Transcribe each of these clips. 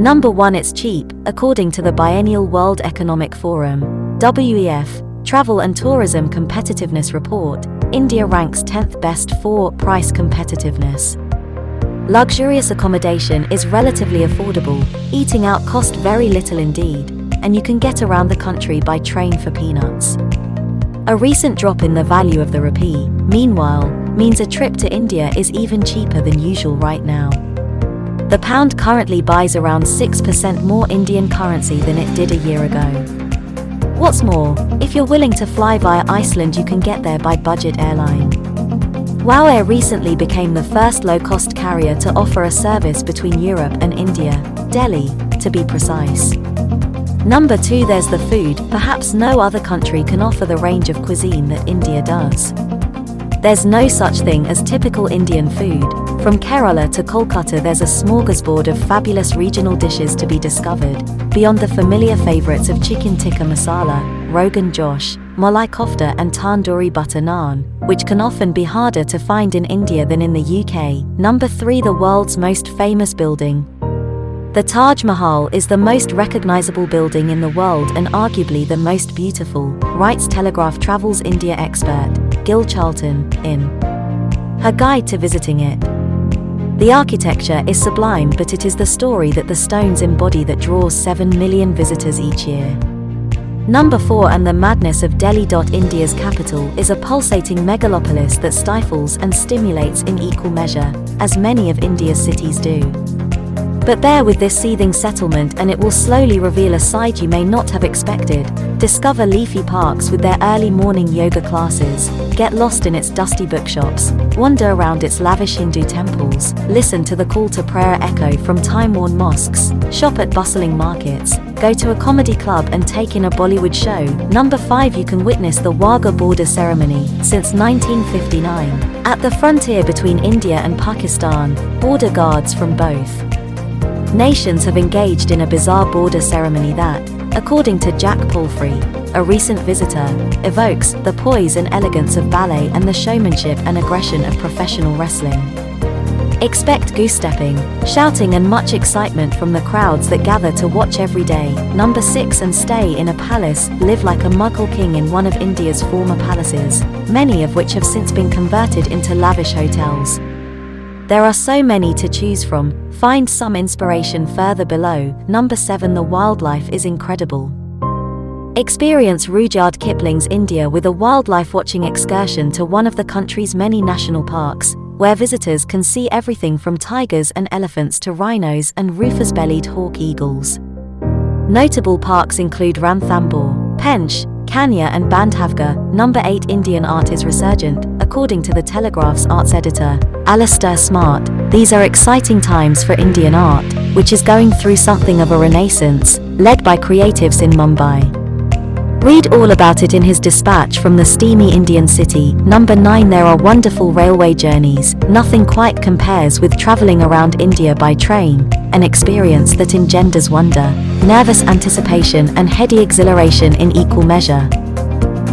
Number 1. It's cheap. According to the biennial World Economic Forum (WEF) Travel and Tourism Competitiveness Report, India ranks 10th best for price competitiveness. Luxurious accommodation is relatively affordable, eating out cost very little indeed, and you can get around the country by train for peanuts. A recent drop in the value of the rupee, meanwhile, means a trip to India is even cheaper than usual right now. The pound currently buys around 6% more Indian currency than it did a year ago. What's more, if you're willing to fly via Iceland, you can get there by budget airline. WOW Air recently became the first low-cost carrier to offer a service between Europe and India, Delhi, to be precise. Number 2. There's the food. Perhaps no other country can offer the range of cuisine that India does. There's no such thing as typical Indian food. From Kerala to Kolkata, there's a smorgasbord of fabulous regional dishes to be discovered, beyond the familiar favorites of chicken tikka masala, rogan josh, malai kofta and tandoori butter naan, which can often be harder to find in India than in the UK. Number 3. The world's most famous building. The Taj Mahal is the most recognizable building in the world and arguably the most beautiful, writes Telegraph Travel's India expert, Gil Charlton, in her guide to visiting it. The architecture is sublime, but it is the story that the stones embody that draws 7 million visitors each year. Number 4. And the madness of Delhi. India's capital is a pulsating megalopolis that stifles and stimulates in equal measure, as many of India's cities do. But bear with this seething settlement and it will slowly reveal a side you may not have expected. Discover leafy parks with their early morning yoga classes, get lost in its dusty bookshops, wander around its lavish Hindu temples, listen to the call to prayer echo from time-worn mosques, shop at bustling markets, go to a comedy club and take in a Bollywood show. Number 5. You can witness the Wagah border ceremony. Since 1959, at the frontier between India and Pakistan, border guards from both nations have engaged in a bizarre border ceremony that, according to Jack Palfrey, a recent visitor, evokes the poise and elegance of ballet and the showmanship and aggression of professional wrestling. Expect goose-stepping, shouting and much excitement from the crowds that gather to watch every day. Number 6. And stay in a palace. Live like a Mughal king in one of India's former palaces, many of which have since been converted into lavish hotels. There are so many to choose from. Find some inspiration further below. Number 7. The wildlife is incredible. Experience Rudyard Kipling's India with a wildlife watching excursion to one of the country's many national parks, where visitors can see everything from tigers and elephants to rhinos and rufous-bellied hawk eagles. Notable parks include Ranthambore, Pench, Kanya and Bandhavgarh. Number 8. Indian art is resurgent. According to the Telegraph's arts editor, Alistair Smart, these are exciting times for Indian art, which is going through something of a renaissance, led by creatives in Mumbai. Read all about it in his dispatch from the steamy Indian city. Number 9. There are wonderful railway journeys. Nothing quite compares with traveling around India by train, an experience that engenders wonder, nervous anticipation and heady exhilaration in equal measure.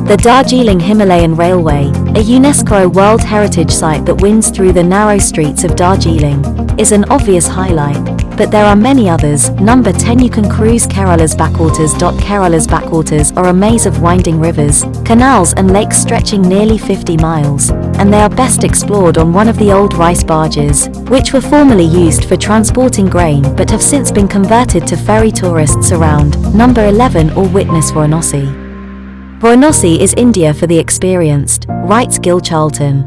The Darjeeling Himalayan Railway, a UNESCO World Heritage Site that winds through the narrow streets of Darjeeling, is an obvious highlight, but there are many others. Number 10. You can cruise Kerala's backwaters. Kerala's backwaters are a maze of winding rivers, canals and lakes stretching nearly 50 miles, and they are best explored on one of the old rice barges, which were formerly used for transporting grain but have since been converted to ferry tourists around. Number 11. Or witness Varanasi. Varanasi is India for the experienced, writes Gil Charlton.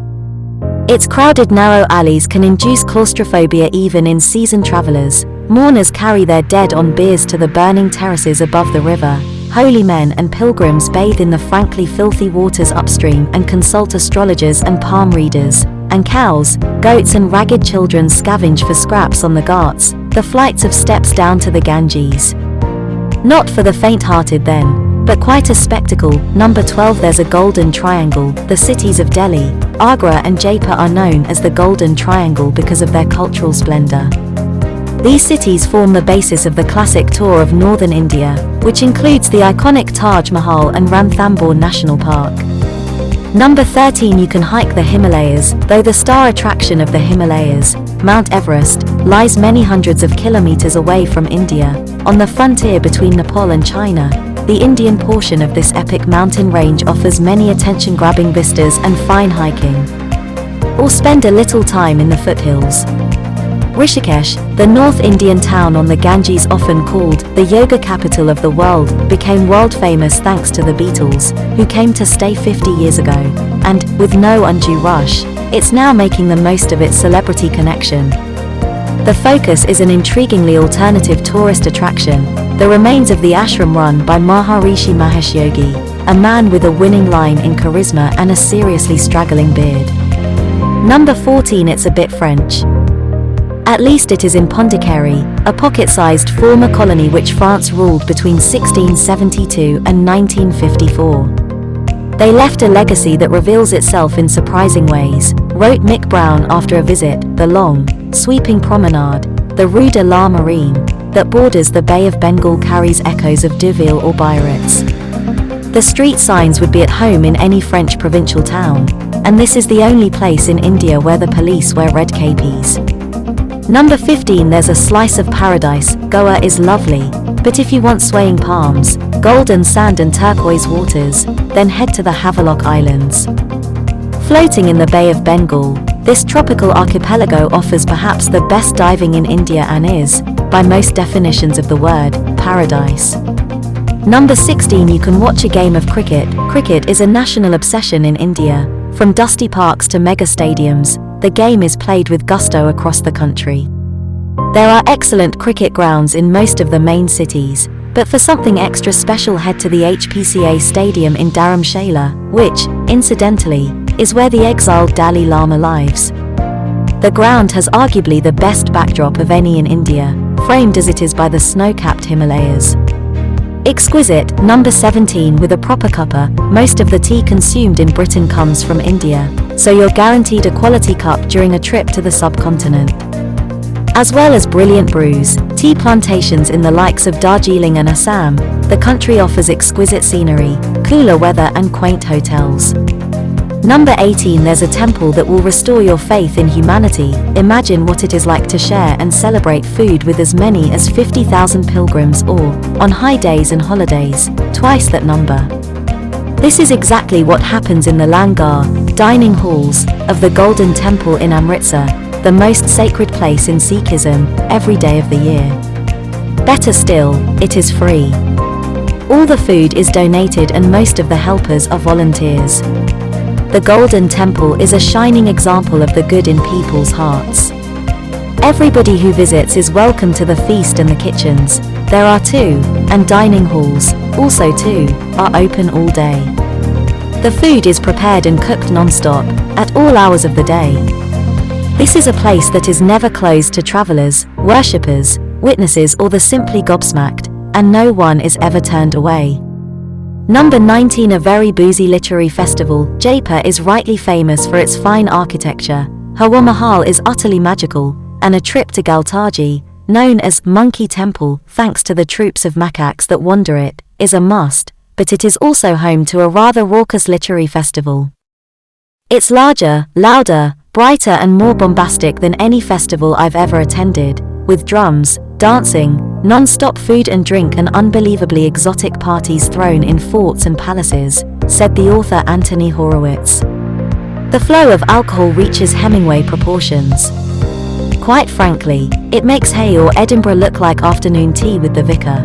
Its crowded narrow alleys can induce claustrophobia even in seasoned travelers. Mourners carry their dead on biers to the burning terraces above the river. Holy men and pilgrims bathe in the frankly filthy waters upstream and consult astrologers and palm readers. And cows, goats and ragged children scavenge for scraps on the ghats, the flights of steps down to the Ganges. Not for the faint-hearted then, but quite a spectacle. Number 12. There's a golden triangle. The cities of Delhi, Agra and Jaipur are known as the Golden Triangle because of their cultural splendor. These cities form the basis of the classic tour of northern India, which includes the iconic Taj Mahal and Ranthambore National Park. Number 13, you can hike the Himalayas. Though the star attraction of the Himalayas, Mount Everest, lies many hundreds of kilometers away from India, on the frontier between Nepal and China, the Indian portion of this epic mountain range offers many attention-grabbing vistas and fine hiking. Or spend a little time in the foothills. Rishikesh, the North Indian town on the Ganges, often called the yoga capital of the world, became world famous thanks to the Beatles, who came to stay 50 years ago, and, with no undue rush, it's now making the most of its celebrity connection. The focus is an intriguingly alternative tourist attraction, the remains of the ashram run by Maharishi Mahesh Yogi, a man with a winning line in charisma and a seriously straggling beard. Number 14, it's a bit French. At least it is in Pondicherry, a pocket-sized former colony which France ruled between 1672 and 1954. They left a legacy that reveals itself in surprising ways, wrote Mick Brown after a visit. The long, sweeping promenade, the Rue de la Marine, that borders the Bay of Bengal carries echoes of Deauville or Biarritz. The street signs would be at home in any French provincial town, and this is the only place in India where the police wear red capes. Number 15, there's a slice of paradise. Goa is lovely, but if you want swaying palms, golden sand and turquoise waters, then head to the Havelock Islands. Floating in the Bay of Bengal, this tropical archipelago offers perhaps the best diving in India and is, by most definitions of the word, paradise. Number 16, you can watch a game of cricket. Cricket is a national obsession in India. From dusty parks to mega stadiums, the game is played with gusto across the country. There are excellent cricket grounds in most of the main cities, but for something extra special head to the HPCA Stadium in Dharamshala, which, incidentally, is where the exiled Dalai Lama lives. The ground has arguably the best backdrop of any in India, framed as it is by the snow-capped Himalayas. Exquisite. Number 17, with a proper cuppa, most of the tea consumed in Britain comes from India, so you're guaranteed a quality cup during a trip to the subcontinent. As well as brilliant brews, tea plantations in the likes of Darjeeling and Assam, the country offers exquisite scenery, cooler weather and quaint hotels. Number 18, there's a temple that will restore your faith in humanity. Imagine what it is like to share and celebrate food with as many as 50,000 pilgrims or, on high days and holidays, twice that number. This is exactly what happens in the langar, dining halls, of the Golden Temple in Amritsar, the most sacred place in Sikhism, every day of the year. Better still, it is free. All the food is donated and most of the helpers are volunteers. The Golden Temple is a shining example of the good in people's hearts. Everybody who visits is welcome to the feast, and the kitchens, there are two, and dining halls, also two, are open all day. The food is prepared and cooked non-stop, at all hours of the day. This is a place that is never closed to travelers, worshippers, witnesses or the simply gobsmacked, and no one is ever turned away. Number 19, a very boozy literary festival. Jaipur is rightly famous for its fine architecture. Hawa Mahal is utterly magical, and a trip to Galtaji, known as Monkey Temple, thanks to the troops of macaques that wander it, is a must, but it is also home to a rather raucous literary festival. It's larger, louder, brighter and more bombastic than any festival I've ever attended, with drums, dancing, non-stop food and drink and unbelievably exotic parties thrown in forts and palaces, said the author Anthony Horowitz. The flow of alcohol reaches Hemingway proportions. Quite frankly, it makes Hay or Edinburgh look like afternoon tea with the vicar.